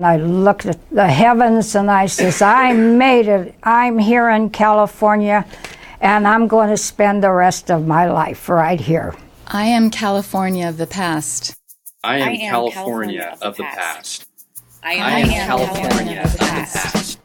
I looked at the heavens and I says, I made it. I'm here in California and I'm going to spend the rest of my life right here. I am California of the past. I am California of the past. I am California of the past.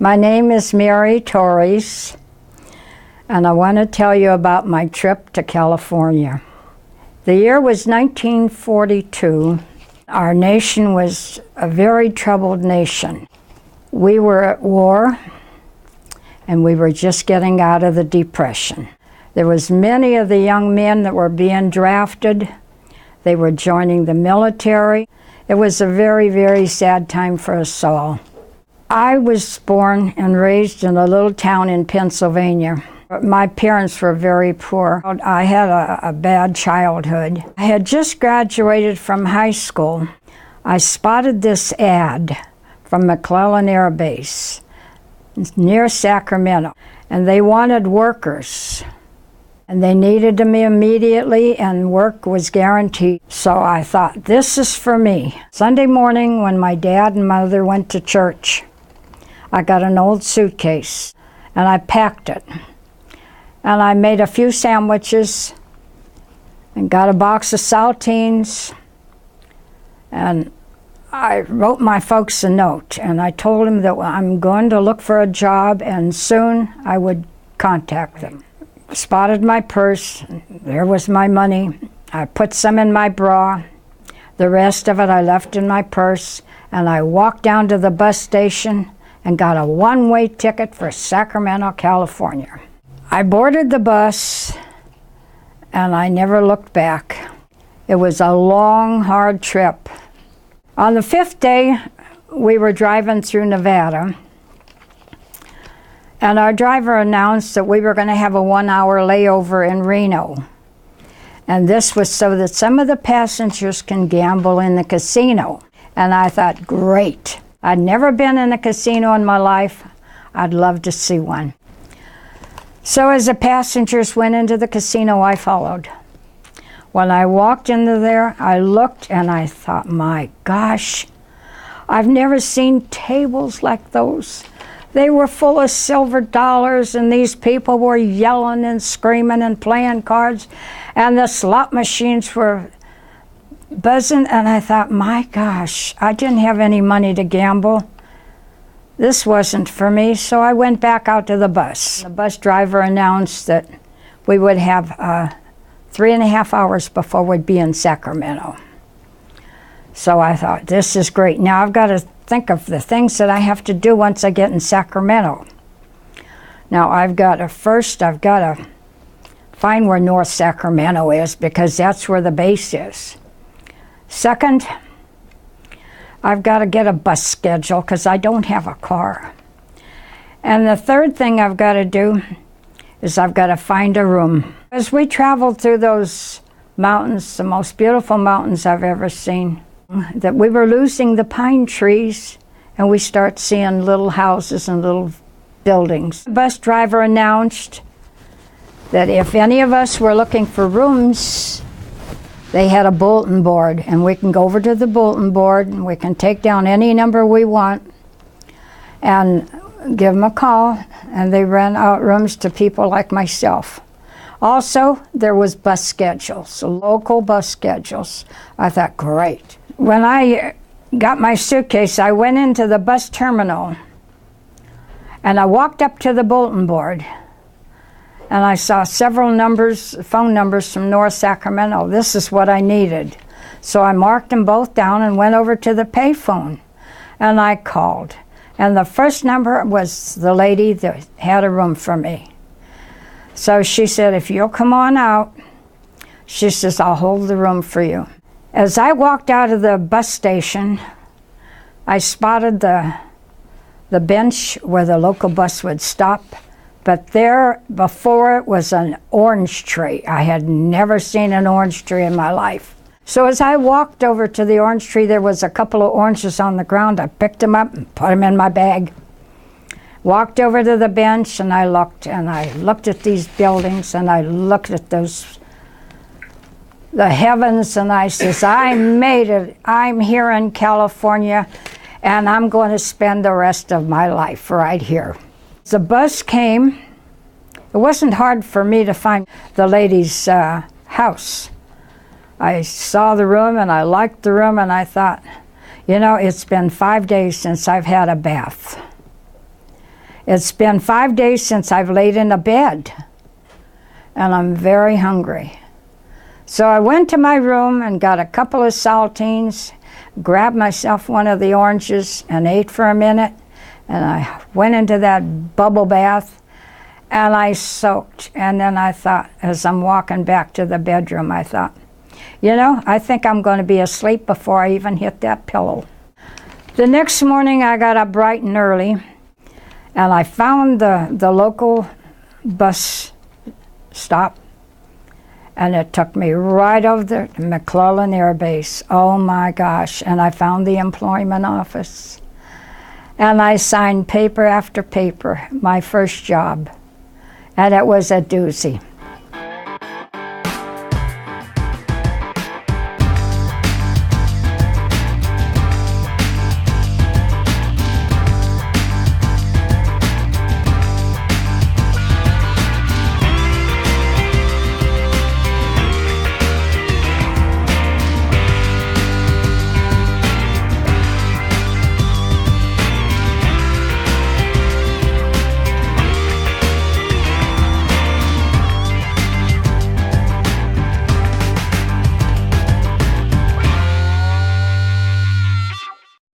My name is Mary Torres, and I want to tell you about my trip to California. The year was 1942. Our nation was a very troubled nation. We were at war, and we were just getting out of the Depression. There was many of the young men that were being drafted. They were joining the military. It was a very, very sad time for us all. I was born and raised in a little town in Pennsylvania. My parents were very poor. I had a bad childhood. I had just graduated from high school. I spotted this ad from McClellan Air Base near Sacramento, and they wanted workers. And they needed me immediately, and work was guaranteed. So I thought, this is for me. Sunday morning, when my dad and mother went to church, I got an old suitcase, and I packed it. And I made a few sandwiches, and got a box of saltines, and I wrote my folks a note, and I told them that I'm going to look for a job, and soon I would contact them. Spotted my purse, there was my money. I put some in my bra. The rest of it I left in my purse, and I walked down to the bus station and got a one-way ticket for Sacramento, California. I boarded the bus, and I never looked back. It was a long, hard trip. On the fifth day, we were driving through Nevada, and our driver announced that we were going to have a one-hour layover in Reno. And this was so that some of the passengers can gamble in the casino. And I thought, great. I'd never been in a casino in my life. I'd love to see one. So as the passengers went into the casino, I followed. When I walked into there, I looked and I thought, my gosh, I've never seen tables like those. They were full of silver dollars, and these people were yelling and screaming and playing cards, and the slot machines were buzzing, and I thought, my gosh, I didn't have any money to gamble. This wasn't for me, so I went back out to the bus. The bus driver announced that we would have 3.5 hours before we'd be in Sacramento. So I thought, this is great. Now I've got to think of the things that I have to do once I get in Sacramento. Now I've got to find where North Sacramento is, because that's where the base is. Second, I've got to get a bus schedule because I don't have a car. And the third thing I've got to do is I've got to find a room. As we traveled through those mountains, the most beautiful mountains I've ever seen, that we were losing the pine trees, and we start seeing little houses and little buildings. The bus driver announced that if any of us were looking for rooms, they had a bulletin board, and we can go over to the bulletin board and we can take down any number we want and give them a call, and they rent out rooms to people like myself. Also, there was bus schedules, local bus schedules. I thought, great. When I got my suitcase, I went into the bus terminal, and I walked up to the bulletin board, and I saw several phone numbers from North Sacramento. This is what I needed. So I marked them both down and went over to the payphone, and I called. And the first number was the lady that had a room for me. So she said, if you'll come on out, she says, I'll hold the room for you. As I walked out of the bus station, I spotted the bench where the local bus would stop. But there, before it, was an orange tree. I had never seen an orange tree in my life. So as I walked over to the orange tree, there was a couple of oranges on the ground. I picked them up and put them in my bag. Walked over to the bench and I looked at these buildings and I looked at the heavens, and I says, I made it. I'm here in California and I'm going to spend the rest of my life right here. The bus came. It wasn't hard for me to find the lady's house. I saw the room and I liked the room and I thought, you know, it's been 5 days since I've had a bath. It's been 5 days since I've laid in a bed and I'm very hungry. So I went to my room and got a couple of saltines, grabbed myself one of the oranges and ate for a minute, and I went into that bubble bath and I soaked. And then I thought, as I'm walking back to the bedroom, I thought, you know, I think I'm going to be asleep before I even hit that pillow. The next morning I got up bright and early and I found the local bus stop. And it took me right over there to McClellan Air Base. Oh my gosh. And I found the employment office. And I signed paper after paper, my first job. And it was a doozy.